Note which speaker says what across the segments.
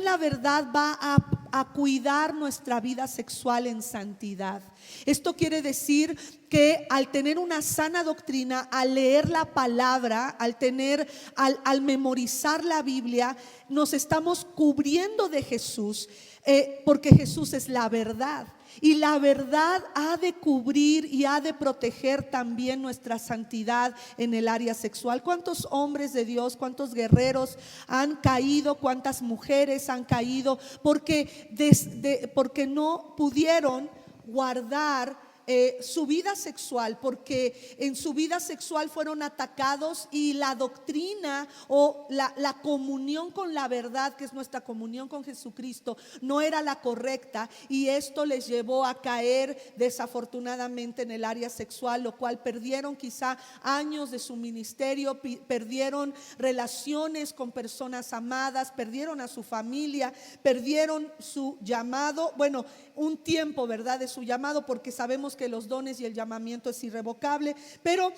Speaker 1: la verdad va a cuidar nuestra vida sexual en santidad. Esto quiere decir que al tener una sana doctrina, al leer la palabra, al memorizar la Biblia, nos estamos cubriendo de Jesús, porque Jesús es la verdad. Y la verdad ha de cubrir y ha de proteger también nuestra santidad en el área sexual. ¿Cuántos hombres de Dios, cuántos guerreros han caído, cuántas mujeres han caído porque no pudieron guardar su vida sexual, porque en su vida sexual fueron atacados y la doctrina o la comunión con la verdad, que es nuestra comunión con Jesucristo, no era la correcta, y esto les llevó a caer desafortunadamente en el área sexual, lo cual perdieron quizá años de su ministerio, perdieron relaciones con personas amadas, perdieron a su familia, perdieron su llamado, bueno, un tiempo, ¿verdad?, de su llamado, porque sabemos que los dones y el llamamiento es irrevocable. Pero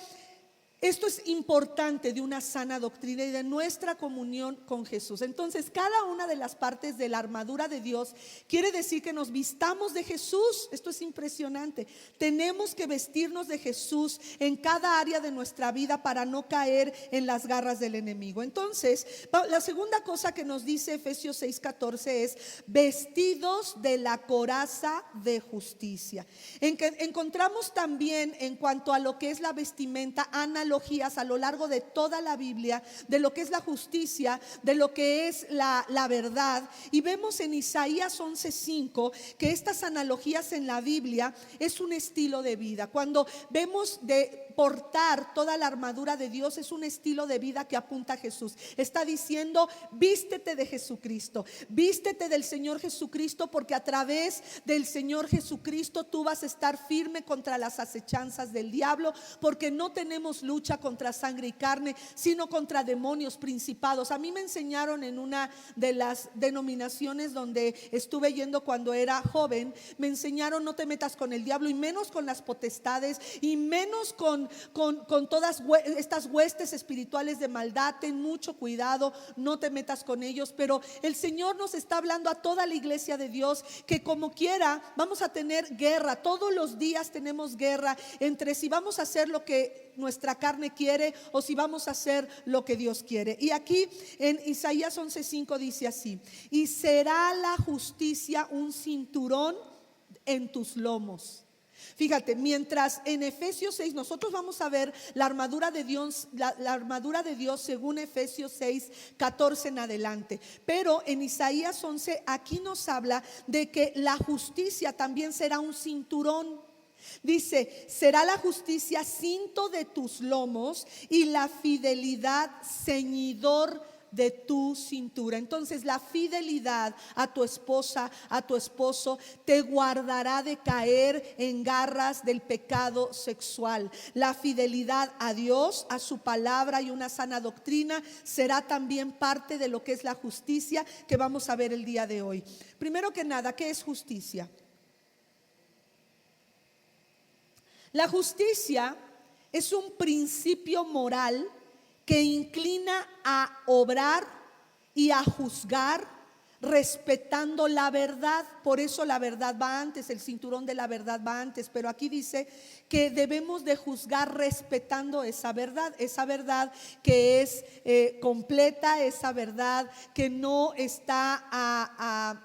Speaker 1: esto es importante de una sana doctrina y de nuestra comunión con Jesús. Entonces, cada una de las partes de la armadura de Dios quiere decir que nos vistamos de Jesús. Esto es impresionante. Tenemos que vestirnos de Jesús en cada área de nuestra vida para no caer en las garras del enemigo. Entonces, la segunda cosa que nos dice Efesios 6:14 es vestidos de la coraza de justicia. Encontramos también, en cuanto a lo que es la vestimenta, analogías a lo largo de toda la Biblia de lo que es la justicia, de lo que es la verdad, y vemos en Isaías 11:5 que estas analogías en la Biblia es un estilo de vida. Cuando vemos de portar toda la armadura de Dios, es un estilo de vida que apunta a Jesús. Está diciendo: vístete de Jesucristo, vístete del Señor Jesucristo, porque a través del Señor Jesucristo tú vas a estar firme contra las acechanzas del diablo, porque no tenemos lucha contra sangre y carne, sino contra demonios, principados. A mí me enseñaron en una de las denominaciones donde estuve yendo cuando era joven, me enseñaron: no te metas con el diablo, y menos con las potestades, y menos con todas estas huestes espirituales de maldad. Ten mucho cuidado, no te metas con ellos. Pero el Señor nos está hablando a toda la iglesia de Dios que como quiera vamos a tener guerra. Todos los días tenemos guerra entre si vamos a hacer lo que nuestra carne quiere o si vamos a hacer lo que Dios quiere. Y aquí en Isaías 11:5 dice así: y será la justicia un cinturón en tus lomos. Fíjate, mientras en Efesios 6 nosotros vamos a ver la armadura de Dios, la armadura de Dios según Efesios 6:14 en adelante, pero en Isaías 11 aquí nos habla de que la justicia también será un cinturón. Dice: será la justicia cinto de tus lomos y la fidelidad ceñidor de tu cintura. Entonces, la fidelidad a tu esposa, a tu esposo, te guardará de caer en garras del pecado sexual. La fidelidad a Dios, a su palabra y una sana doctrina será también parte de lo que es la justicia que vamos a ver el día de hoy. Primero que nada, ¿qué es justicia? La justicia es un principio moral que inclina a obrar y a juzgar respetando la verdad. Por eso la verdad va antes, el cinturón de la verdad va antes. Pero aquí dice que debemos de juzgar respetando esa verdad que es completa, esa verdad que no está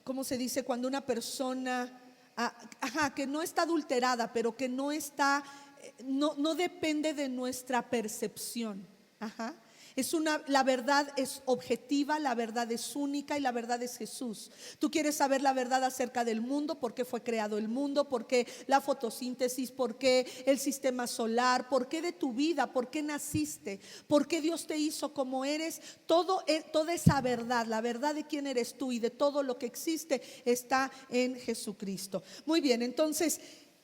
Speaker 1: ¿cómo se dice? Cuando una persona que no está adulterada, pero que no está, no depende de nuestra percepción. La verdad es objetiva, la verdad es única y la verdad es Jesús. Tú quieres saber la verdad acerca del mundo, por qué fue creado el mundo, por qué la fotosíntesis, por qué el sistema solar, por qué de tu vida, por qué naciste, por qué Dios te hizo como eres. Toda esa verdad, la verdad de quién eres tú y de todo lo que existe está en Jesucristo. Muy bien, entonces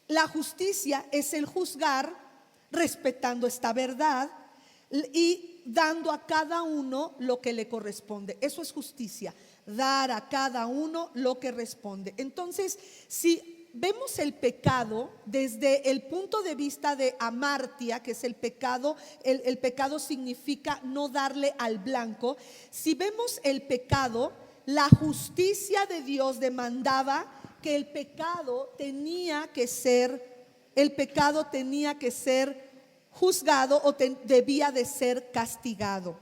Speaker 1: la justicia es el juzgar respetando esta verdad y dando a cada uno lo que le corresponde. Eso es justicia, dar a cada uno lo que responde. Entonces, si vemos el pecado desde el punto de vista de amartia, que es el pecado, el pecado significa no darle al blanco. Si vemos el pecado, la justicia de Dios demandaba que el pecado tenía que ser juzgado o debía de ser castigado.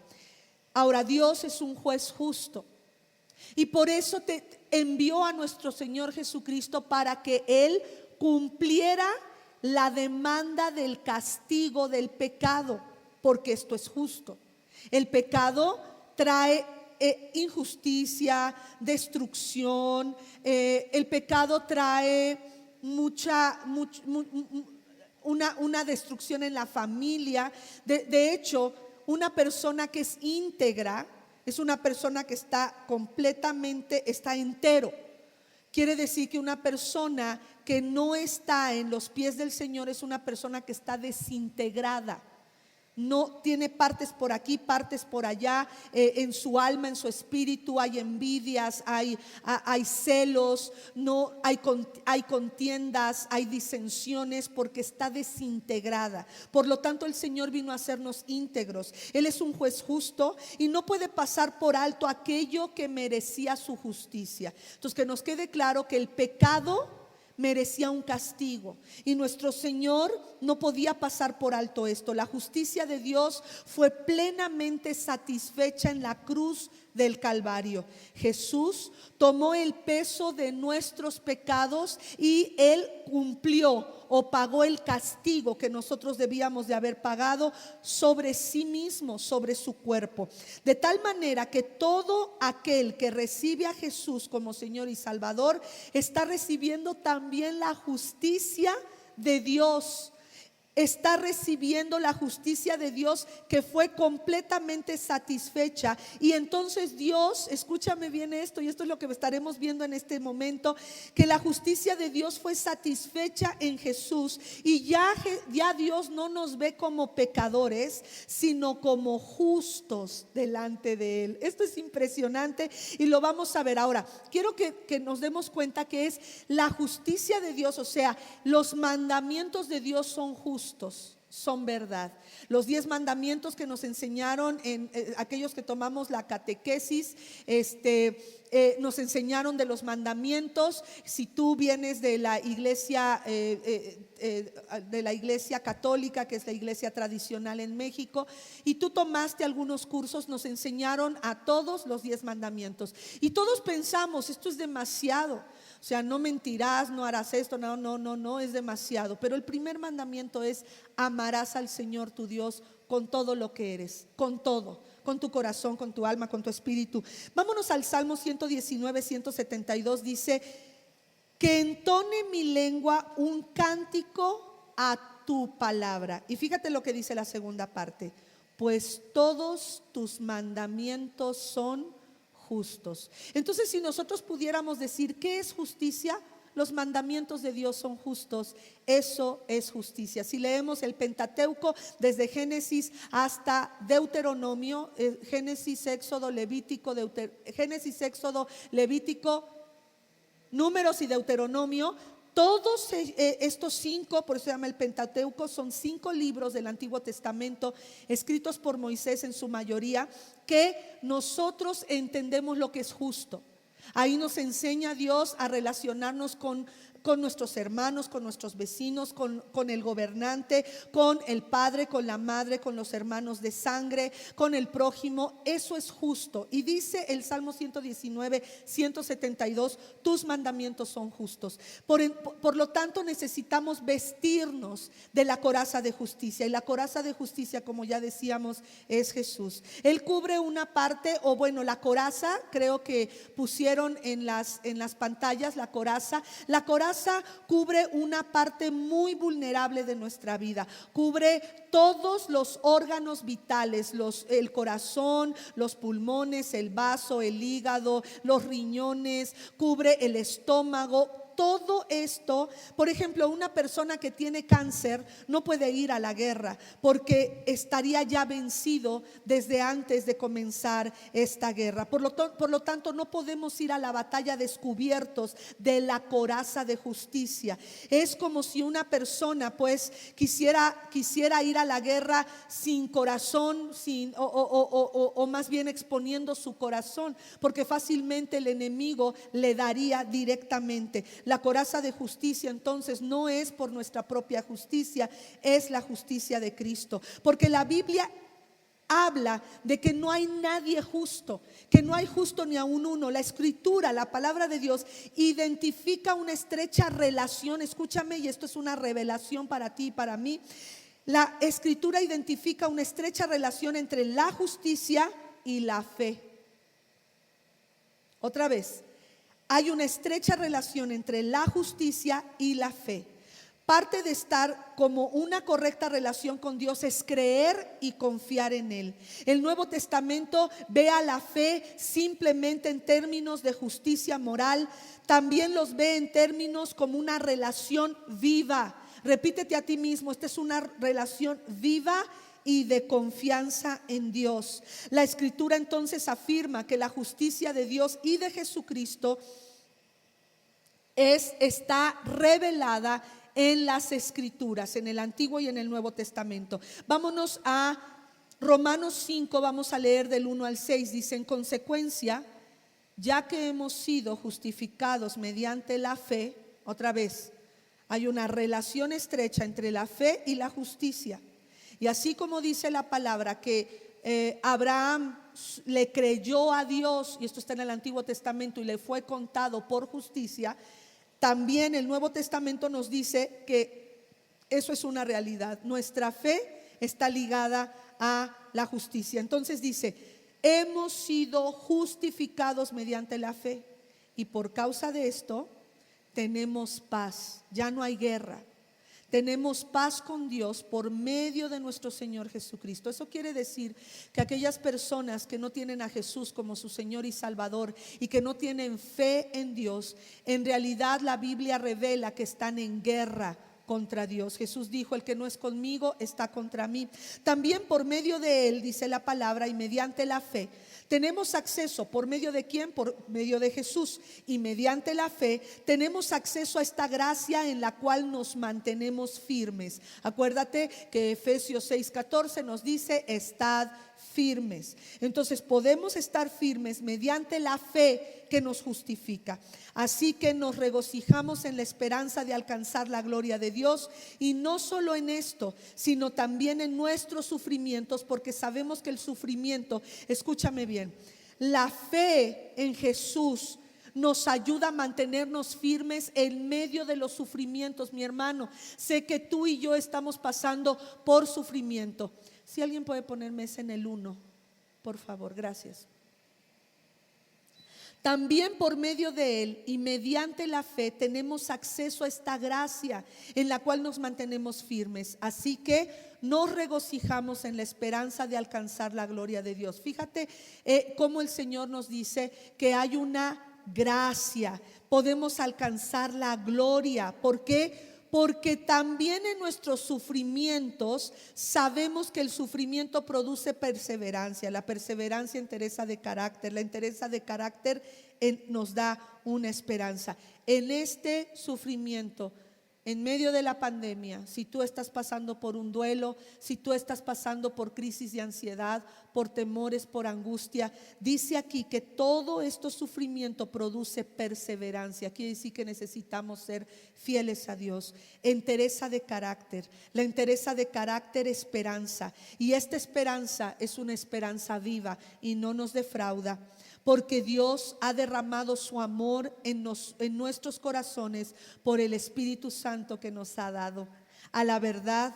Speaker 1: Ahora, Dios es un juez justo y por eso te envió a nuestro Señor Jesucristo para que Él cumpliera la demanda del castigo del pecado, porque esto es justo. El pecado trae injusticia, destrucción, el pecado trae una destrucción en la familia. De hecho, una persona que es íntegra es una persona que está entero. Quiere decir que una persona que no está en los pies del Señor es una persona que está desintegrada. No tiene partes por aquí, partes por allá, en su alma, en su espíritu hay envidias, hay celos, hay contiendas, hay disensiones, porque está desintegrada. Por lo tanto, el Señor vino a hacernos íntegros. Él es un juez justo y no puede pasar por alto aquello que merecía su justicia. Entonces, que nos quede claro que el pecado merecía un castigo y nuestro Señor no podía pasar por alto esto. La justicia de Dios fue plenamente satisfecha en la cruz del Calvario. Jesús tomó el peso de nuestros pecados y Él cumplió o pagó el castigo que nosotros debíamos de haber pagado sobre sí mismo, sobre su cuerpo. De tal manera que todo aquel que recibe a Jesús como Señor y Salvador está recibiendo también la justicia de Dios. Está recibiendo la justicia de Dios que fue completamente satisfecha. Y entonces Dios, escúchame bien esto, y esto es lo que estaremos viendo en este momento, que la justicia de Dios fue satisfecha en Jesús. Y ya Dios no nos ve como pecadores, sino como justos delante de Él. Esto es impresionante y lo vamos a ver ahora. Quiero que nos demos cuenta que es la justicia de Dios, o sea, los mandamientos de Dios son justos, son verdad. Los 10 mandamientos que nos enseñaron en aquellos que tomamos la catequesis, nos enseñaron de los mandamientos. Si tú vienes de la iglesia católica, que es la iglesia tradicional en México, y tú tomaste algunos cursos, nos enseñaron a todos los 10 mandamientos. Y todos pensamos, esto es demasiado. O sea, no mentirás, no harás esto, no, es demasiado. Pero el primer mandamiento es: amarás al Señor tu Dios con todo lo que eres, con todo, con tu corazón, con tu alma, con tu espíritu. Vámonos al Salmo 119, 172, dice: que entone mi lengua un cántico a tu palabra. Y fíjate lo que dice la segunda parte: pues todos tus mandamientos son justos. Entonces, si nosotros pudiéramos decir ¿qué es justicia? Los mandamientos de Dios son justos. Eso es justicia. Si leemos el Pentateuco desde Génesis hasta Deuteronomio, Génesis, Éxodo, Levítico, Números y Deuteronomio, todos estos 5, por eso se llama el Pentateuco, son 5 libros del Antiguo Testamento escritos por Moisés en su mayoría, que nosotros entendemos lo que es justo. Ahí nos enseña Dios a relacionarnos con nuestros hermanos, con nuestros vecinos, con el gobernante, con el padre, con la madre, con los hermanos de sangre, con el prójimo. Eso es justo. Y dice el Salmo 119, 172, tus mandamientos son justos. Por lo tanto, necesitamos vestirnos de la coraza de justicia. Y la coraza de justicia, como ya decíamos, es Jesús. Él cubre una parte, o bueno, la coraza, creo que pusieron en las pantallas la coraza. La coraza cubre una parte muy vulnerable de nuestra vida. Cubre todos los órganos vitales, el corazón, los pulmones, el vaso, el hígado, los riñones, cubre el estómago. todo esto, por ejemplo, una persona que tiene cáncer no puede ir a la guerra porque estaría ya vencido desde antes de comenzar esta guerra. Por lo tanto, no podemos ir a la batalla descubiertos de la coraza de justicia. Es como si una persona pues quisiera ir a la guerra sin corazón, o más bien exponiendo su corazón, porque fácilmente el enemigo le daría directamente. La coraza de justicia entonces no es por nuestra propia justicia, es la justicia de Cristo, porque la Biblia habla de que no hay nadie justo, que no hay justo ni aun uno. La escritura, la palabra de Dios, identifica una estrecha relación. Escúchame, y esto es una revelación para ti y para mí. La escritura identifica una estrecha relación entre la justicia y la fe. Otra vez, hay una estrecha relación entre la justicia y la fe. Parte de estar como una correcta relación con Dios es creer y confiar en Él. El Nuevo Testamento ve a la fe simplemente en términos de justicia moral, también los ve en términos como una relación viva. Repítete a ti mismo, esta es una relación viva y de confianza en Dios. La escritura entonces afirma que la justicia de Dios y de Jesucristo está revelada en las escrituras, en el Antiguo y en el Nuevo Testamento. Vámonos a Romanos 5, vamos a leer del 1 al 6. Dice: en consecuencia, ya que hemos sido justificados mediante la fe, otra vez, hay una relación estrecha entre la fe y la justicia. Y así como dice la palabra que Abraham le creyó a Dios, y esto está en el Antiguo Testamento, y le fue contado por justicia, también el Nuevo Testamento nos dice que eso es una realidad. Nuestra fe está ligada a la justicia. Entonces dice: hemos sido justificados mediante la fe, y por causa de esto tenemos paz. Ya no hay guerra. Tenemos paz con Dios por medio de nuestro Señor Jesucristo. Eso quiere decir que aquellas personas que no tienen a Jesús como su Señor y Salvador y que no tienen fe en Dios, en realidad la Biblia revela que están en guerra contra Dios. Jesús dijo: el que no es conmigo está contra mí. También por medio de Él, dice la palabra, y mediante la fe, tenemos acceso. ¿Por medio de quién? Por medio de Jesús. Y mediante la fe tenemos acceso a esta gracia en la cual nos mantenemos firmes. Acuérdate que Efesios 6:14 nos dice: estad firmes. Entonces podemos estar firmes mediante la fe que nos justifica. Así que nos regocijamos en la esperanza de alcanzar la gloria de Dios, y no solo en esto, sino también en nuestros sufrimientos, porque sabemos que el sufrimiento, escúchame bien, la fe en Jesús nos ayuda a mantenernos firmes en medio de los sufrimientos. Mi hermano, sé que tú y yo estamos pasando por sufrimiento. Si alguien puede ponerme ese en el 1, por favor, gracias. También por medio de Él y mediante la fe tenemos acceso a esta gracia en la cual nos mantenemos firmes. Así que nos regocijamos en la esperanza de alcanzar la gloria de Dios. Fíjate cómo el Señor nos dice que hay una gracia, podemos alcanzar la gloria. ¿Por qué? Porque también en nuestros sufrimientos sabemos que el sufrimiento produce perseverancia. La perseverancia entereza de carácter. La entereza de carácter nos da una esperanza. En este sufrimiento, en medio de la pandemia, si tú estás pasando por un duelo, si tú estás pasando por crisis de ansiedad, por temores, por angustia, dice aquí que todo este sufrimiento produce perseverancia. Quiere decir que necesitamos ser fieles a Dios. Entereza de carácter. La entereza de carácter, esperanza. Y esta esperanza es una esperanza viva y no nos defrauda, porque Dios ha derramado su amor en nuestros corazones por el Espíritu Santo que nos ha dado. A la verdad,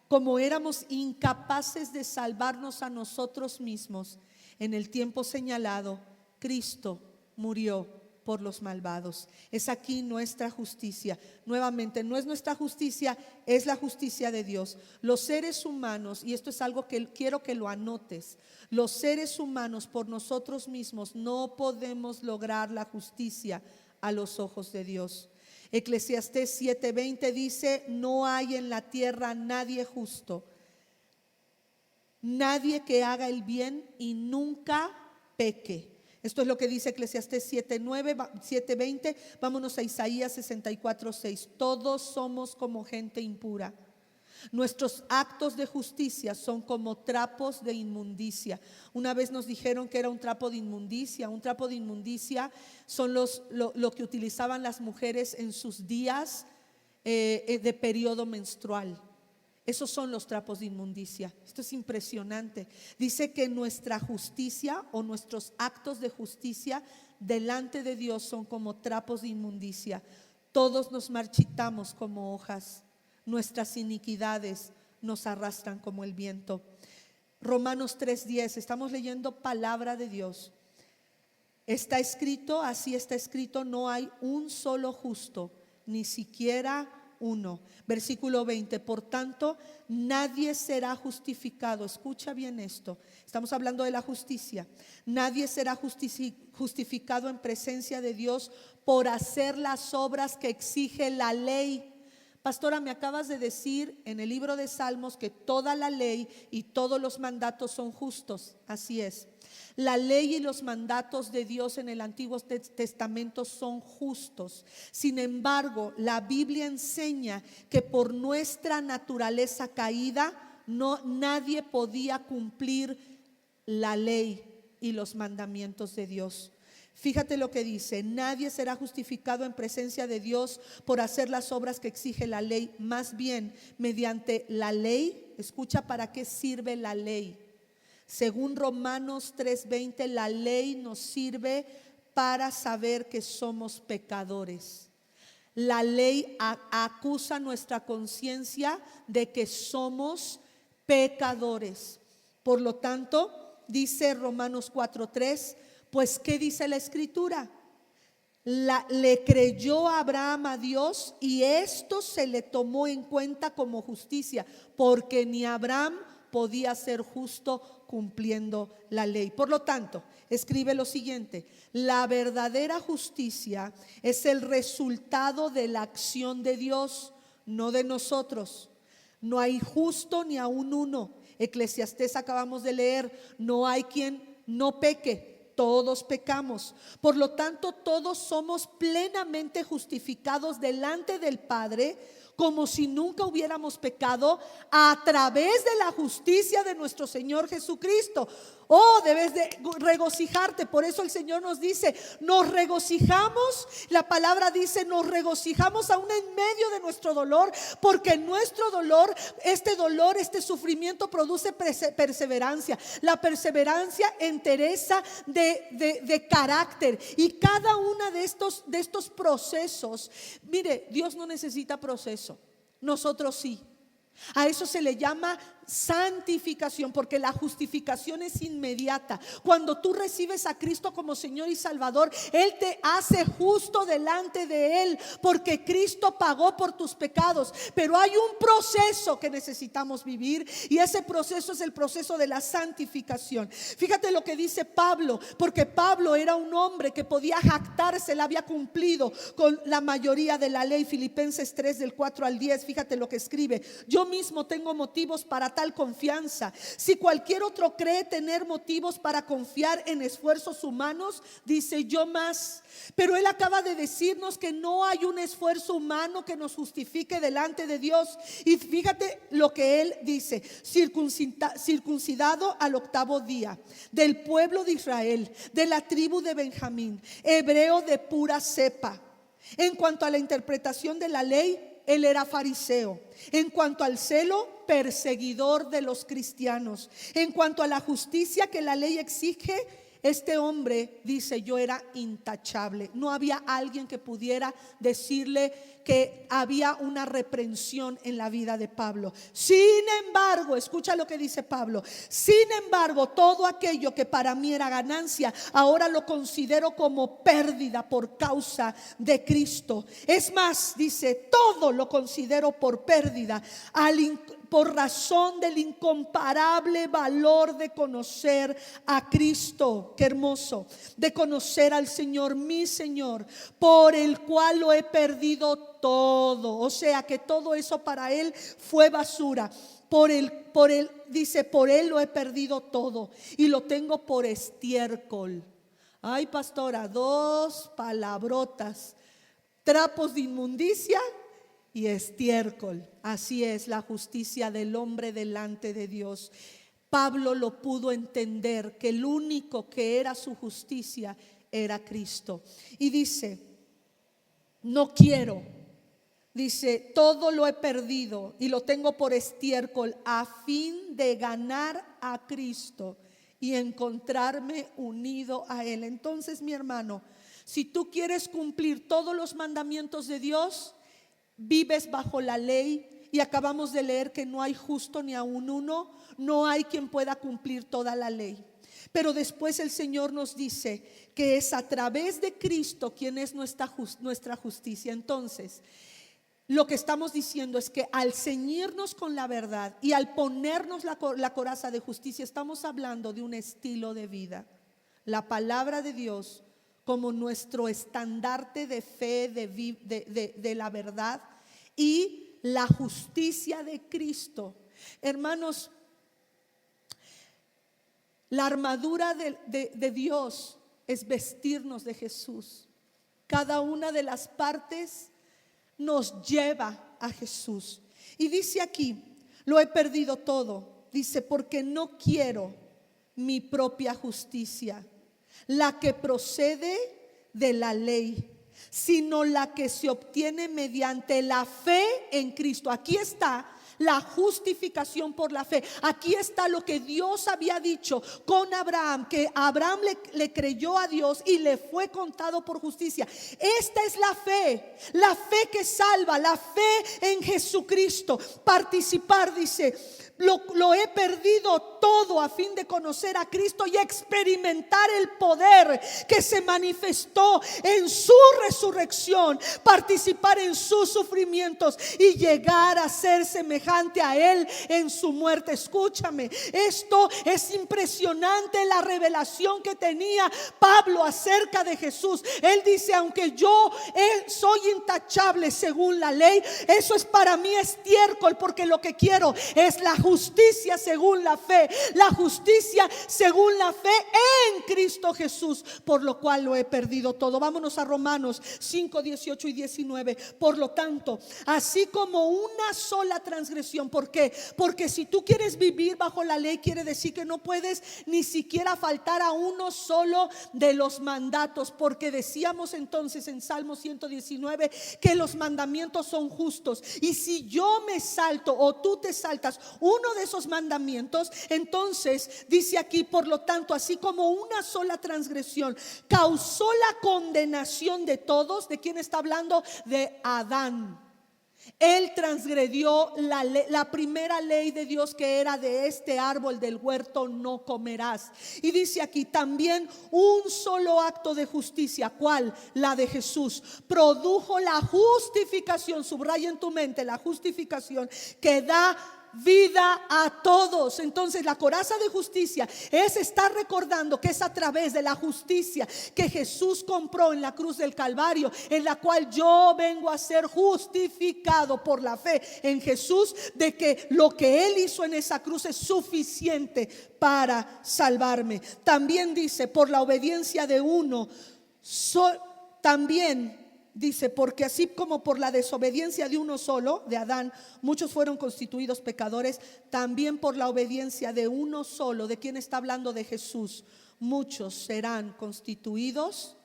Speaker 1: como éramos incapaces de salvarnos a nosotros mismos, en el tiempo señalado, Cristo murió por los malvados. Es aquí nuestra justicia. Nuevamente, no es nuestra justicia, es la justicia de Dios. Los seres humanos, y esto es algo que quiero que lo anotes, los seres humanos por nosotros mismos no podemos lograr la justicia a los ojos de Dios. Eclesiastés 7:20 dice: no hay en la tierra nadie justo, nadie que haga el bien y nunca peque. Esto es lo que dice Eclesiastés 7:20. Vámonos a Isaías 64:6. Todos somos como gente impura. Nuestros actos de justicia son como trapos de inmundicia. Una vez nos dijeron que era un trapo de inmundicia. Un trapo de inmundicia son lo que utilizaban las mujeres en sus días de periodo menstrual. Esos son los trapos de inmundicia. Esto es impresionante. Dice que nuestra justicia o nuestros actos de justicia delante de Dios son como trapos de inmundicia. Todos nos marchitamos como hojas. Nuestras iniquidades nos arrastran como el viento. Romanos 3:10, estamos leyendo palabra de Dios. Está escrito, así está escrito: no hay un solo justo, ni siquiera uno. Versículo 20, por tanto, nadie será justificado. Escucha bien esto, estamos hablando de la justicia. Nadie será justificado en presencia de Dios por hacer las obras que exige la ley. Pastora, me acabas de decir en el libro de Salmos que toda la ley y todos los mandatos son justos. Así es. La ley y los mandatos de Dios en el Antiguo Testamento son justos. Sin embargo, la Biblia enseña que por nuestra naturaleza caída, nadie podía cumplir la ley y los mandamientos de Dios. Fíjate lo que dice: nadie será justificado en presencia de Dios por hacer las obras que exige la ley, más bien mediante la ley. Escucha para qué sirve la ley. Según Romanos 3:20, la ley nos sirve para saber que somos pecadores. La ley acusa nuestra conciencia de que somos pecadores. Por lo tanto, dice Romanos 4:3, pues ¿qué dice la Escritura? Le creyó Abraham a Dios y esto se le tomó en cuenta como justicia, porque ni Abraham podía ser justo cumpliendo la ley. Por lo tanto, escribe lo siguiente: la verdadera justicia es el resultado de la acción de Dios, no de nosotros. No hay justo ni aun uno. Eclesiastés acabamos de leer: no hay quien no peque. Todos pecamos. Por lo tanto, todos somos plenamente justificados delante del Padre, como si nunca hubiéramos pecado, a través de la justicia de nuestro Señor Jesucristo. Oh, debes de regocijarte. Por eso el Señor nos dice: nos regocijamos. La palabra dice: nos regocijamos aún en medio de nuestro dolor, porque nuestro dolor, este sufrimiento produce perseverancia. La perseverancia entereza de carácter. Y cada uno de estos procesos, mire, Dios no necesita proceso, nosotros sí. A eso se le llama santificación, porque la justificación es inmediata. Cuando tú recibes a Cristo como Señor y Salvador, Él te hace justo delante de Él, porque Cristo pagó por tus pecados. Pero hay un proceso que necesitamos vivir, y ese proceso es el proceso de la santificación. Fíjate lo que dice Pablo, porque Pablo era un hombre que podía jactarse, él había cumplido con la mayoría de la ley. Filipenses 3 del 4 al 10, fíjate lo que escribe: yo mismo tengo motivos para tal confianza. Si cualquier otro cree tener motivos para confiar en esfuerzos humanos, dice, yo más. Pero él acaba de decirnos que no hay un esfuerzo humano que nos justifique delante de Dios. Y fíjate lo que él dice: circuncidado al 8º día, del pueblo de Israel, de la tribu de Benjamín, hebreo de pura cepa. En cuanto a la interpretación de la ley, él era fariseo. En cuanto al celo, perseguidor de los cristianos. En cuanto a la justicia que la ley exige, este hombre dice: yo era intachable. No había alguien que pudiera decirle que había una reprensión en la vida de Pablo. Sin embargo, escucha lo que dice Pablo: sin embargo, todo aquello que para mí era ganancia, ahora lo considero como pérdida por causa de Cristo. Es más, dice, todo lo considero por pérdida por razón del incomparable valor de conocer a Cristo. Qué hermoso, de conocer al Señor, mi Señor, por el cual lo he perdido todo. O sea que todo eso para Él fue basura. Dice, por Él lo he perdido todo y lo tengo por estiércol. Ay, pastora, 2 palabrotas: trapos de inmundicia y estiércol. Así es la justicia del hombre delante de Dios. Pablo lo pudo entender, que el único que era su justicia era Cristo. Y dice, no quiero, dice, todo lo he perdido y lo tengo por estiércol a fin de ganar a Cristo y encontrarme unido a Él. Entonces, mi hermano, si tú quieres cumplir todos los mandamientos de Dios, vives bajo la ley, y acabamos de leer que no hay justo ni aun uno, no hay quien pueda cumplir toda la ley. Pero después el Señor nos dice que es a través de Cristo quien es nuestra justicia. Entonces, lo que estamos diciendo es que al ceñirnos con la verdad y al ponernos la coraza de justicia, estamos hablando de un estilo de vida. La palabra de Dios como nuestro estandarte de fe, de la verdad, y la justicia de Cristo. Hermanos, la armadura de Dios es vestirnos de Jesús. Cada una de las partes nos lleva a Jesús. Y dice aquí, lo he perdido todo. Dice, porque no quiero mi propia justicia, la que procede de la ley, sino la que se obtiene mediante la fe en Cristo. Aquí está la justificación por la fe. Aquí está lo que Dios había dicho con Abraham, que Abraham le creyó a Dios y le fue contado por justicia. Esta es la fe que salva, la fe en Jesucristo. Participar, dice, lo he perdido todo a fin de conocer a Cristo y experimentar el poder que se manifestó en su resurrección, participar en sus sufrimientos y llegar a ser semejante a Él en su muerte. Escúchame, esto es impresionante, la revelación que tenía Pablo acerca de Jesús. Él dice, aunque yo soy intachable según la ley, eso es para mí estiércol, porque lo que quiero es la justicia según la fe, la justicia según la fe en Cristo Jesús, por lo cual lo he perdido todo. Vámonos a Romanos 5, 18 y 19. Por lo tanto, así como una sola transgresión. ¿Por qué? Porque si tú quieres vivir bajo la ley, quiere decir que no puedes ni siquiera faltar a uno solo de los mandatos, porque decíamos entonces en Salmo 119 que los mandamientos son justos, y si yo me salto o tú te saltas uno de esos mandamientos, entonces dice aquí, por lo tanto, así como una sola transgresión causó la condenación de todos. ¿De quién está hablando? De Adán. Él transgredió la primera ley de Dios, que era de este árbol del huerto no comerás. Y dice aquí también un solo acto de justicia, ¿cuál? La de Jesús, produjo la justificación. Subraya en tu mente la justificación que da vida a todos. Entonces la coraza de justicia es estar recordando que es a través de la justicia que Jesús compró en la cruz del Calvario, en la cual yo vengo a ser justificado por la fe en Jesús, de que lo que Él hizo en esa cruz es suficiente para salvarme. También dice, por la obediencia de uno, también dice, porque así como por la desobediencia de uno solo, de Adán, muchos fueron constituidos pecadores, también por la obediencia de uno solo, ¿de quién está hablando? De Jesús, muchos serán constituidos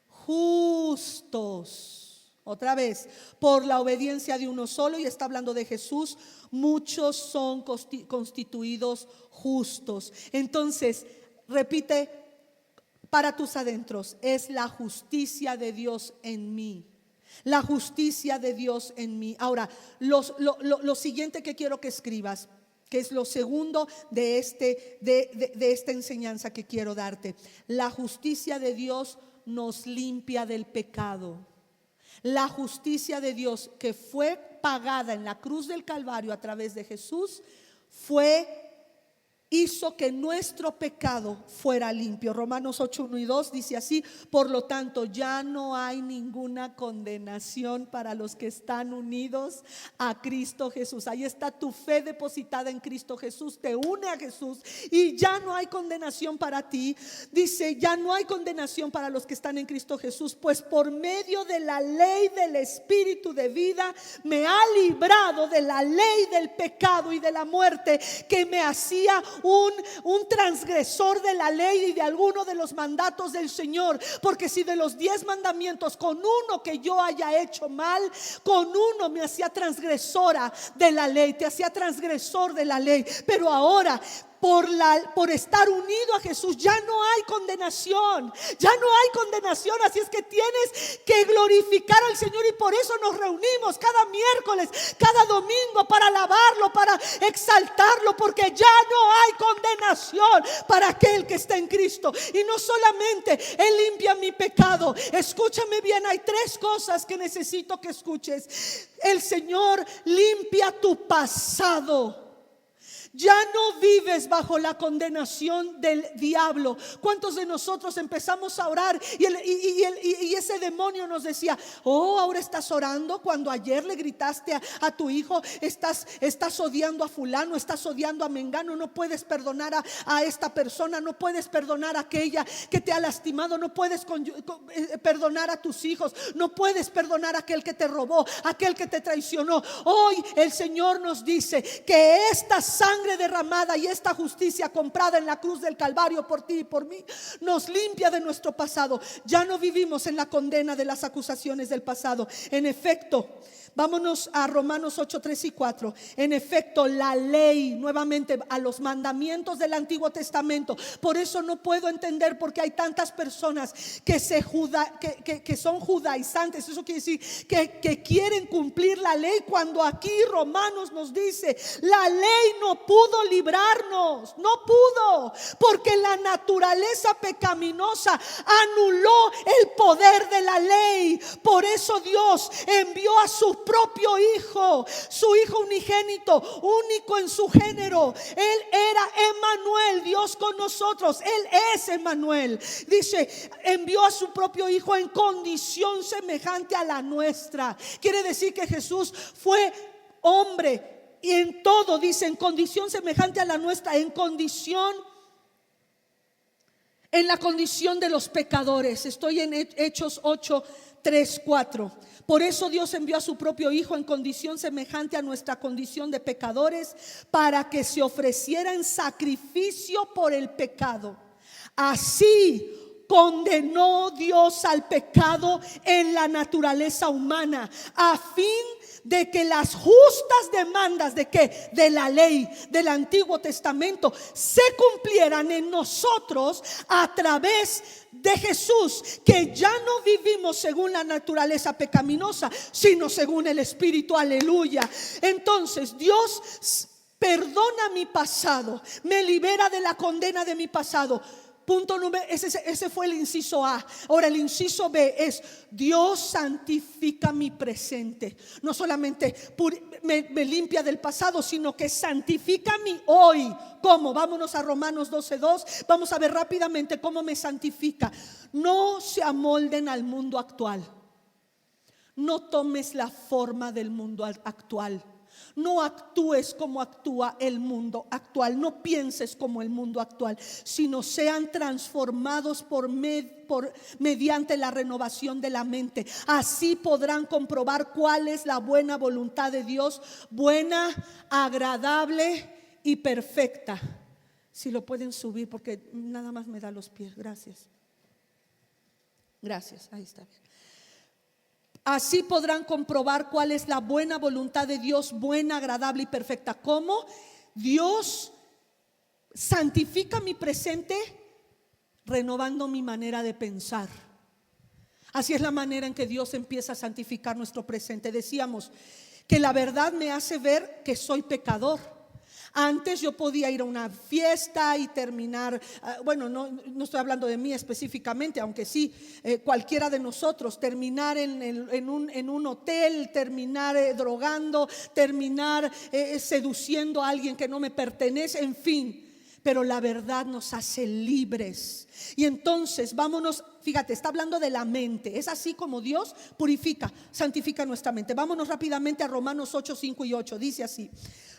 Speaker 1: justos. Otra vez, por la obediencia de uno solo, y está hablando de Jesús, muchos son constituidos justos. Entonces, repite para tus adentros, es la justicia de Dios en mí. La justicia de Dios en mí. Ahora, lo siguiente que quiero que escribas, que es lo segundo de esta enseñanza que quiero darte. La justicia de Dios nos limpia del pecado. La justicia de Dios que fue pagada en la cruz del Calvario a través de Jesús hizo que nuestro pecado fuera limpio. Romanos 8:1 y 2 dice así: por lo tanto ya no hay ninguna condenación para los que están unidos a Cristo Jesús. Ahí está tu fe depositada en Cristo Jesús, te une a Jesús y ya no hay condenación para ti. Dice: ya no hay condenación para los que están en Cristo Jesús, pues por medio de la ley del Espíritu de vida me ha librado de la ley del pecado y de la muerte, que me hacía un transgresor de la ley y de alguno de los mandatos del Señor. Porque si de los 10 mandamientos con uno que yo haya hecho mal, con uno me hacía transgresora de la ley, te hacía transgresor de la ley. Pero ahora por estar unido a Jesús ya no hay condenación, ya no hay condenación. Así es que tienes que glorificar al Señor, y por eso nos reunimos cada miércoles, cada domingo, para alabarlo, para exaltarlo, porque ya no hay condenación para aquel que está en Cristo. Y no solamente Él limpia mi pecado, escúchame bien, hay 3 cosas que necesito que escuches. El Señor limpia tu pasado. Ya no vives bajo la condenación del diablo. ¿Cuántos de nosotros empezamos a orar y ese demonio nos decía: oh, ahora estás orando cuando ayer le gritaste a tu hijo, estás odiando a fulano, estás odiando a mengano, no puedes perdonar a esta persona, no puedes perdonar a aquella que te ha lastimado, no puedes perdonar a tus hijos, no puedes perdonar a aquel que te robó, aquel que te traicionó. Hoy el Señor nos dice que esta sangre derramada y esta justicia comprada en la cruz del Calvario por ti y por mí nos limpia de nuestro pasado. Ya no vivimos en la condena de las acusaciones del pasado. En efecto, vámonos a Romanos 8:3 y 4. En efecto, la ley, nuevamente a los mandamientos del Antiguo Testamento. Por eso no puedo entender por qué hay tantas personas que son judaizantes. Eso quiere decir que quieren cumplir la ley, cuando aquí Romanos nos dice: la ley no pudo librarnos, no pudo, porque la naturaleza pecaminosa anuló el poder de la ley. Por eso Dios envió a su propio hijo, su hijo unigénito, único en su género. Él era Emmanuel, Dios con nosotros. Él es Emmanuel. Dice: envió a su propio hijo en condición semejante a la nuestra. Quiere decir que Jesús fue hombre, y en todo, dice, en condición semejante a la nuestra, en la condición de los pecadores. Estoy en Hechos 8:3-4. Por eso Dios envió a su propio hijo en condición semejante a nuestra condición de pecadores, para que se ofreciera en sacrificio por el pecado. Así condenó Dios al pecado en la naturaleza humana, a fin de que las justas demandas de la ley del Antiguo Testamento se cumplieran en nosotros a través de Jesús, que ya no vivimos según la naturaleza pecaminosa, sino según el Espíritu. Aleluya. Entonces Dios perdona mi pasado, me libera de la condena de mi pasado. Punto número, ese fue el inciso A. Ahora el inciso B es: Dios santifica mi presente. No solamente me limpia del pasado, sino que santifica mi hoy. ¿Cómo? Vámonos a Romanos 12:2. Vamos a ver rápidamente cómo me santifica. No se amolden al mundo actual. No tomes la forma del mundo actual. No actúes como actúa el mundo actual. No pienses como el mundo actual, sino sean transformados mediante la renovación de la mente. Así podrán comprobar cuál es la buena voluntad de Dios, buena, agradable y perfecta. Si lo pueden subir, porque nada más me da los pies. Gracias. Gracias, ahí está bien. Así podrán comprobar cuál es la buena voluntad de Dios, buena, agradable y perfecta. ¿Cómo? Dios santifica mi presente renovando mi manera de pensar. Así es la manera en que Dios empieza a santificar nuestro presente. Decíamos que la verdad me hace ver que soy pecador. Antes yo podía ir a una fiesta y terminar, bueno, no estoy hablando de mí específicamente, aunque sí, cualquiera de nosotros, terminar en un hotel, terminar drogando, terminar seduciendo a alguien que no me pertenece, en fin. Pero la verdad nos hace libres. Y entonces vámonos, fíjate, está hablando de la mente. Es así como Dios purifica, santifica nuestra mente. Vámonos rápidamente a Romanos 8, 5 y 8. Dice así: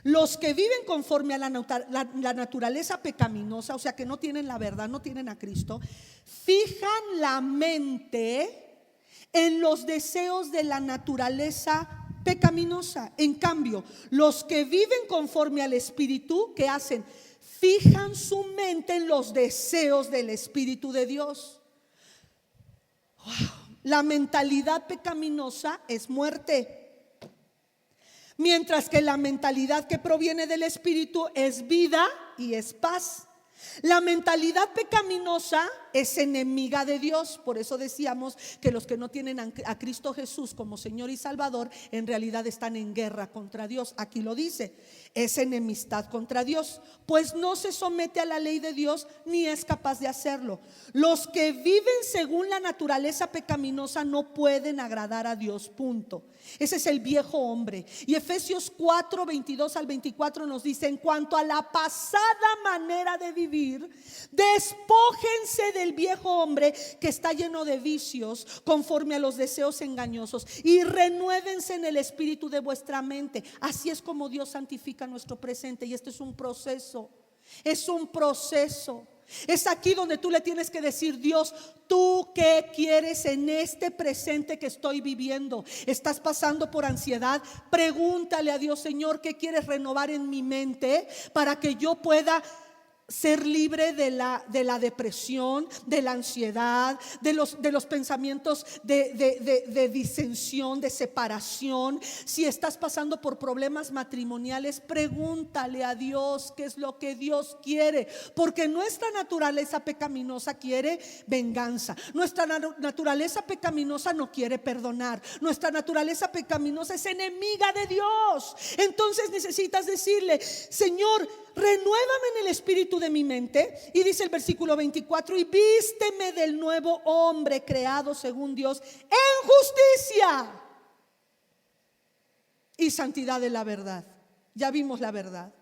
Speaker 1: los que viven conforme a la naturaleza pecaminosa, o sea que no tienen la verdad, no tienen a Cristo, fijan la mente en los deseos de la naturaleza pecaminosa. En cambio, los que viven conforme al Espíritu, ¿qué hacen? Fijan su mente en los deseos del Espíritu de Dios. Wow. La mentalidad pecaminosa es muerte, mientras que la mentalidad que proviene del Espíritu es vida y es paz. La mentalidad pecaminosa es enemiga de Dios. Por eso decíamos que los que no tienen a Cristo Jesús como Señor y Salvador, en realidad están en guerra contra Dios. Aquí lo dice, es enemistad contra Dios, pues no se somete a la ley de Dios ni es capaz de hacerlo. Los que viven según la naturaleza pecaminosa no pueden agradar a Dios, punto. Ese es el viejo hombre. Y Efesios 4, 22 al 24 nos dice: en cuanto a la pasada manera de vivir, despójense del viejo hombre que está lleno de vicios conforme a los deseos engañosos, y renuévense en el espíritu de vuestra mente. Así es como Dios santifica nuestro presente. Y este es un proceso. Es un proceso. Es aquí donde tú le tienes que decir: Dios, ¿tú qué quieres en este presente que estoy viviendo? ¿Estás pasando por ansiedad? Pregúntale a Dios: Señor, ¿qué quieres renovar en mi mente para que yo pueda ser libre de la depresión, de la ansiedad, de los pensamientos de disensión, de separación? Si estás pasando por problemas matrimoniales, pregúntale a Dios qué es lo que Dios quiere, porque nuestra naturaleza pecaminosa quiere venganza. Nuestra naturaleza pecaminosa no quiere perdonar. Nuestra naturaleza pecaminosa es enemiga de Dios. Entonces necesitas decirle: Señor, renuévame en el espíritu de mi mente. Y dice el versículo 24: y vísteme del nuevo hombre creado según Dios en justicia y santidad de la verdad. Ya vimos la verdad.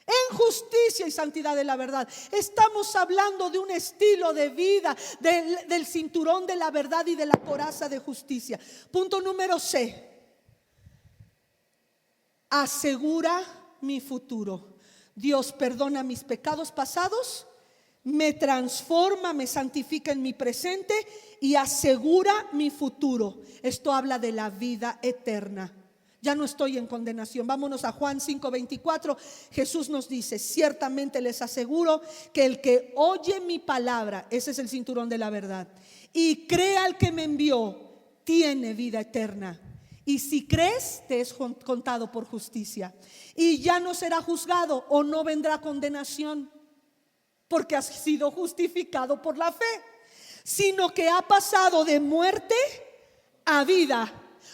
Speaker 1: En justicia y santidad de la verdad. Estamos hablando de un estilo de vida, del cinturón de la verdad y de la coraza de justicia. Punto número C: asegura mi futuro. Dios perdona mis pecados pasados, me transforma, me santifica en mi presente y asegura mi futuro. Esto habla de la vida eterna. Ya no estoy en condenación. Vámonos a Juan 5:24. Jesús nos dice: ciertamente les aseguro que el que oye mi palabra, ese es el cinturón de la verdad, y cree al que me envió, tiene vida eterna. Y si crees, te es contado por justicia, y ya no será juzgado o no vendrá condenación, porque has sido justificado por la fe, sino que ha pasado de muerte a vida.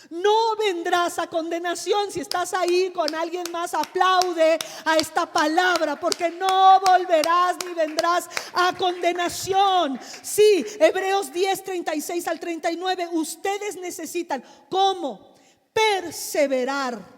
Speaker 1: No vendrás a condenación. Si estás ahí con alguien más, aplaude a esta palabra, porque no volverás ni vendrás a condenación. Sí, Hebreos 10, 36 al 39. Ustedes necesitan, ¿cómo? Perseverar,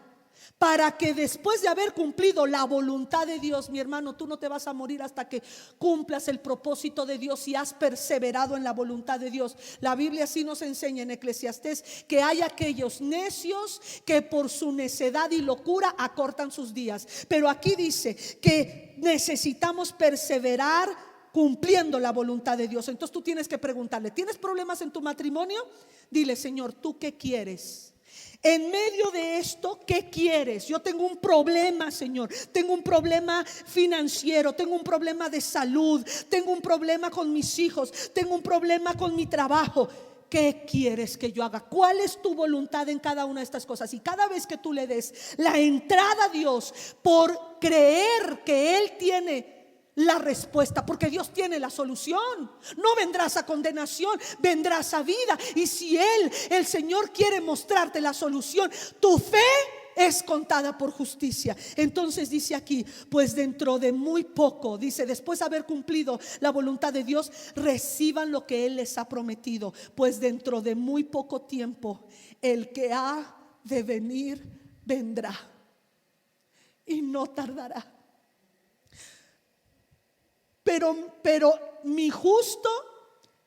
Speaker 1: para que después de haber cumplido la voluntad de Dios, mi hermano, tú no te vas a morir hasta que cumplas el propósito de Dios y has perseverado en la voluntad de Dios. La Biblia así nos enseña en Eclesiastés que hay aquellos necios que por su necedad y locura acortan sus días, pero aquí dice que necesitamos perseverar cumpliendo la voluntad de Dios. Entonces tú tienes que preguntarle: ¿tienes problemas en tu matrimonio? Dile: Señor, ¿tú qué quieres? En medio de esto, ¿qué quieres? Yo tengo un problema, Señor. Tengo un problema financiero, tengo un problema de salud, tengo un problema con mis hijos, tengo un problema con mi trabajo. ¿Qué quieres que yo haga? ¿Cuál es tu voluntad en cada una de estas cosas? Y cada vez que tú le des la entrada a Dios por creer que Él tiene la respuesta, porque Dios tiene la solución, no vendrás a condenación, vendrás a vida. Y si el Señor quiere mostrarte la solución, tu fe es contada por justicia. Entonces dice aquí, pues dentro de muy poco, dice, después de haber cumplido la voluntad de Dios, reciban lo que Él les ha prometido, pues dentro de muy poco tiempo el que ha de venir vendrá y no tardará. Pero mi justo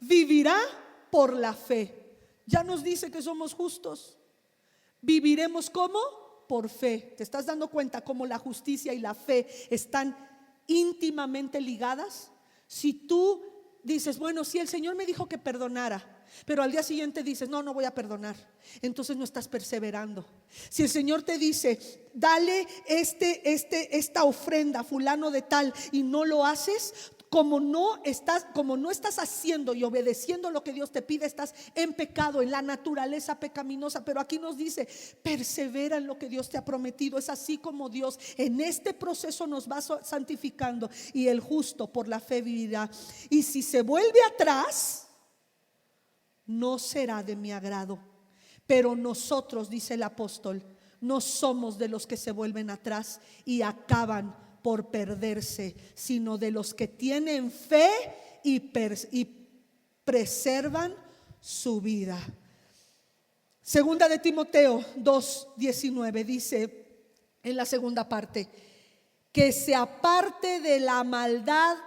Speaker 1: vivirá por la fe. Ya nos dice que somos justos. Viviremos ¿cómo? Por fe. ¿Te estás dando cuenta cómo la justicia y la fe están íntimamente ligadas? Si tú dices, bueno, si el Señor me dijo que perdonara, pero al día siguiente dices, no, no voy a perdonar, entonces no estás perseverando. Si el Señor te dice, dale esta ofrenda a fulano de tal, y no lo haces, como no estás haciendo y obedeciendo lo que Dios te pide, estás en pecado, en la naturaleza pecaminosa. Pero aquí nos dice, persevera en lo que Dios te ha prometido. Es así como Dios en este proceso nos va santificando, y el justo por la fe vivirá. Y si se vuelve atrás, no será de mi agrado. Pero nosotros, dice el apóstol, no somos de los que se vuelven atrás y acaban por perderse, sino de los que tienen fe y preservan su vida. Segunda de Timoteo 2:19 dice en la segunda parte, que se aparte de la maldad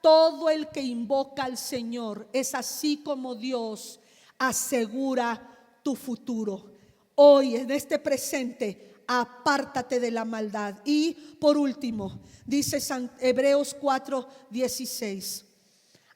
Speaker 1: todo el que invoca al Señor. Es así como Dios asegura tu futuro. Hoy, en este presente, apártate de la maldad. Y por último, dice Hebreos 4:16,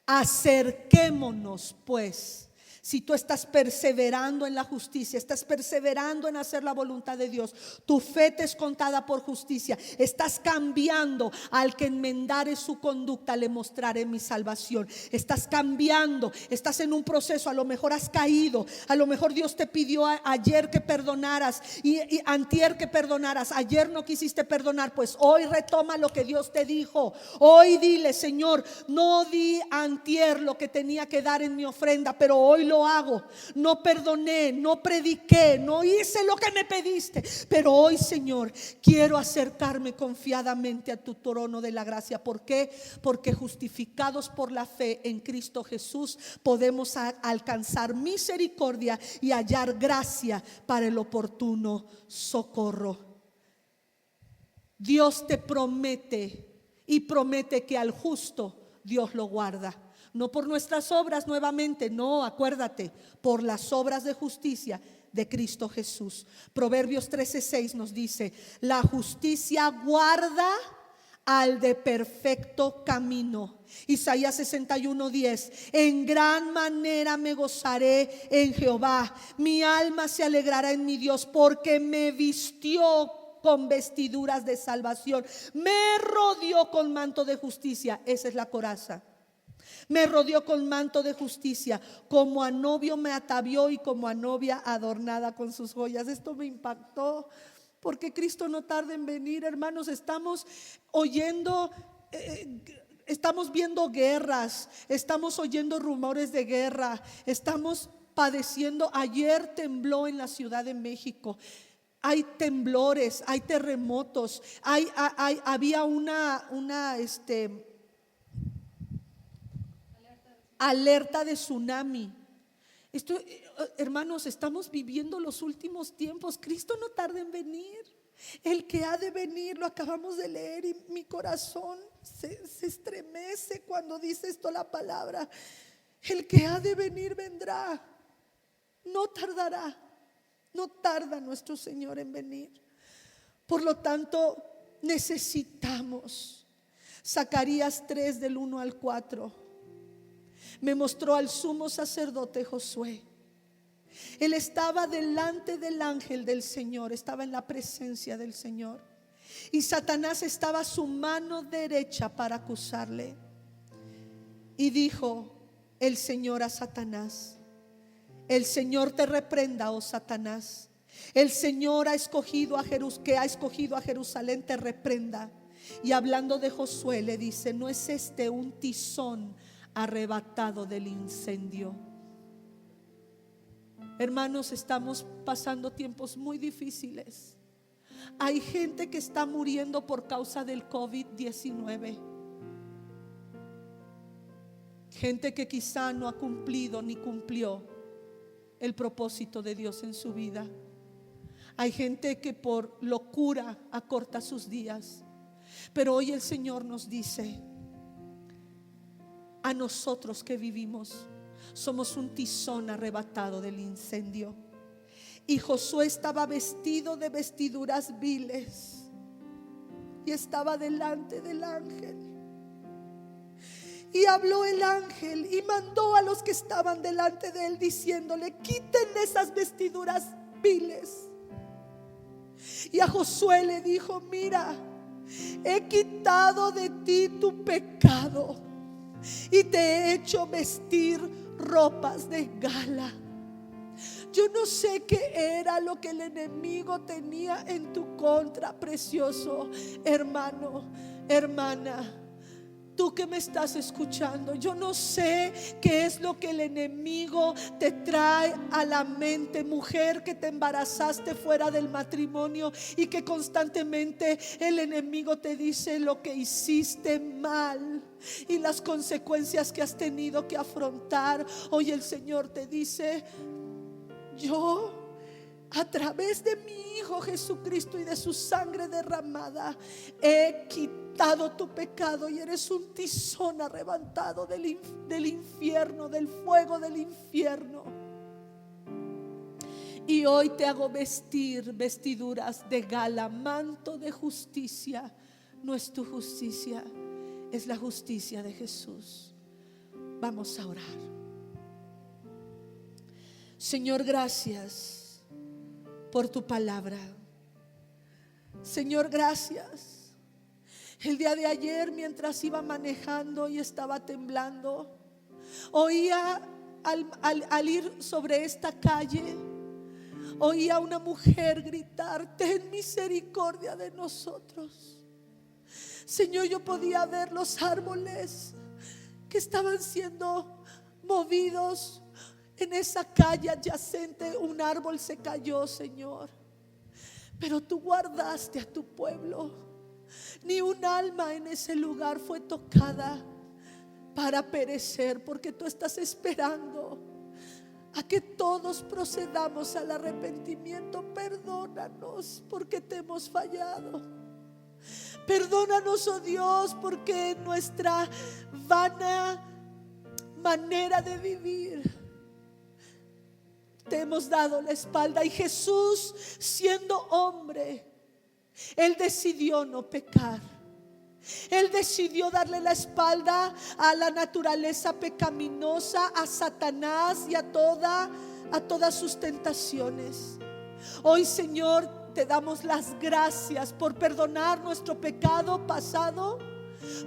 Speaker 1: acerquémonos pues. Si tú estás perseverando en la justicia, estás perseverando en hacer la voluntad de Dios, tu fe te es contada por justicia, estás cambiando. Al que enmendare su conducta le mostraré mi salvación. Estás cambiando, estás en un proceso. A lo mejor has caído, a lo mejor Dios te pidió ayer que perdonaras y antier que perdonaras. Ayer no quisiste perdonar, pues hoy retoma lo que Dios te dijo. Hoy dile, Señor, no di antier lo que tenía que dar en mi ofrenda, pero hoy lo hago. No perdoné, no prediqué, no hice lo que me pediste, pero hoy, Señor, quiero acercarme confiadamente a tu trono de la gracia. ¿Por qué? Porque justificados por la fe en Cristo Jesús podemos alcanzar misericordia y hallar gracia para el oportuno socorro. Dios te promete y promete que al justo Dios lo guarda. No por nuestras obras nuevamente, no, acuérdate, por las obras de justicia de Cristo Jesús. Proverbios 13:6 nos dice, la justicia guarda al de perfecto camino. Isaías 61:10, en gran manera me gozaré en Jehová, mi alma se alegrará en mi Dios, porque me vistió con vestiduras de salvación, me rodeó con manto de justicia. Esa es la coraza. Me rodeó con manto de justicia, como a novio me atavió y como a novia adornada con sus joyas. Esto me impactó, porque Cristo no tarda en venir, hermanos. Estamos oyendo, estamos viendo guerras, estamos oyendo rumores de guerra, estamos padeciendo. Ayer tembló en la Ciudad de México. Hay temblores, hay terremotos, había una alerta de tsunami. Esto, hermanos, estamos viviendo los últimos tiempos. Cristo no tarda en venir. El que ha de venir, lo acabamos de leer, y mi corazón se estremece cuando dice esto la palabra. El que ha de venir vendrá, no tardará. No tarda nuestro Señor en venir. Por lo tanto, necesitamos. Zacarías 3 del 1 al 4 me mostró al sumo sacerdote Josué. Él estaba delante del ángel del Señor, estaba en la presencia del Señor, y Satanás estaba a su mano derecha para acusarle. Y dijo el Señor a Satanás, el Señor te reprenda, oh Satanás. El Señor ha escogido a Jerusalén te reprenda. Y hablando de Josué le dice, ¿no es este un tizón arrebatado del incendio? Hermanos, estamos pasando tiempos muy difíciles. Hay gente que está muriendo por causa del COVID-19. Gente que quizá no ha cumplido ni cumplió el propósito de Dios en su vida. Hay gente que por locura acorta sus días. Pero hoy el Señor nos dice a nosotros que vivimos, somos un tizón arrebatado del incendio. Y Josué estaba vestido de vestiduras viles y estaba delante del ángel. Y habló el ángel y mandó a los que estaban delante de él diciéndole: quítenle esas vestiduras viles. Y a Josué le dijo: mira, he quitado de ti tu pecado y te he hecho vestir ropas de gala. Yo no sé qué era lo que el enemigo tenía en tu contra, precioso hermano, hermana. Tú que me estás escuchando, yo no sé qué es lo que el enemigo te trae a la mente. Mujer que te embarazaste fuera del matrimonio y que constantemente el enemigo te dice lo que hiciste mal y las consecuencias que has tenido que afrontar. Hoy el Señor te dice: yo, a través de mi Hijo Jesucristo y de su sangre derramada, he quitado tu pecado y eres un tizón arrebatado del infierno, del fuego del infierno. Y hoy te hago vestir vestiduras de gala, manto de justicia. No es tu justicia, es la justicia de Jesús. Vamos a orar. Señor, gracias por tu palabra. Señor, gracias. El día de ayer, mientras iba manejando y estaba temblando, oía al ir sobre esta calle, oía a una mujer gritar: ten misericordia de nosotros. Señor, yo podía ver los árboles que estaban siendo movidos. En esa calle adyacente un árbol se cayó, Señor, pero tú guardaste a tu pueblo. Ni un alma en ese lugar fue tocada para perecer, porque tú estás esperando a que todos procedamos al arrepentimiento. Perdónanos porque te hemos fallado. Perdónanos, oh Dios, porque nuestra vana manera de vivir te hemos dado la espalda. Y Jesús, siendo hombre, Él decidió no pecar. Él decidió darle la espalda a la naturaleza pecaminosa, a Satanás y a todas sus tentaciones. Hoy, Señor, te damos las gracias por perdonar nuestro pecado pasado,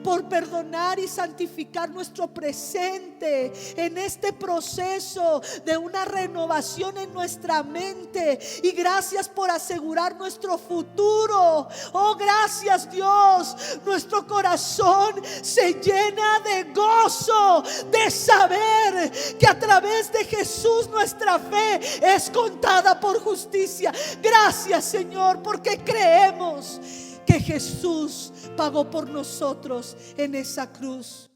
Speaker 1: por perdonar y santificar nuestro presente en este proceso de una renovación en nuestra mente. Y gracias por asegurar nuestro futuro. Oh, gracias, Dios. Nuestro corazón se llena de gozo de saber que a través de Jesús nuestra fe es contada por justicia. Gracias, Señor, porque creemos que Jesús pagó por nosotros en esa cruz.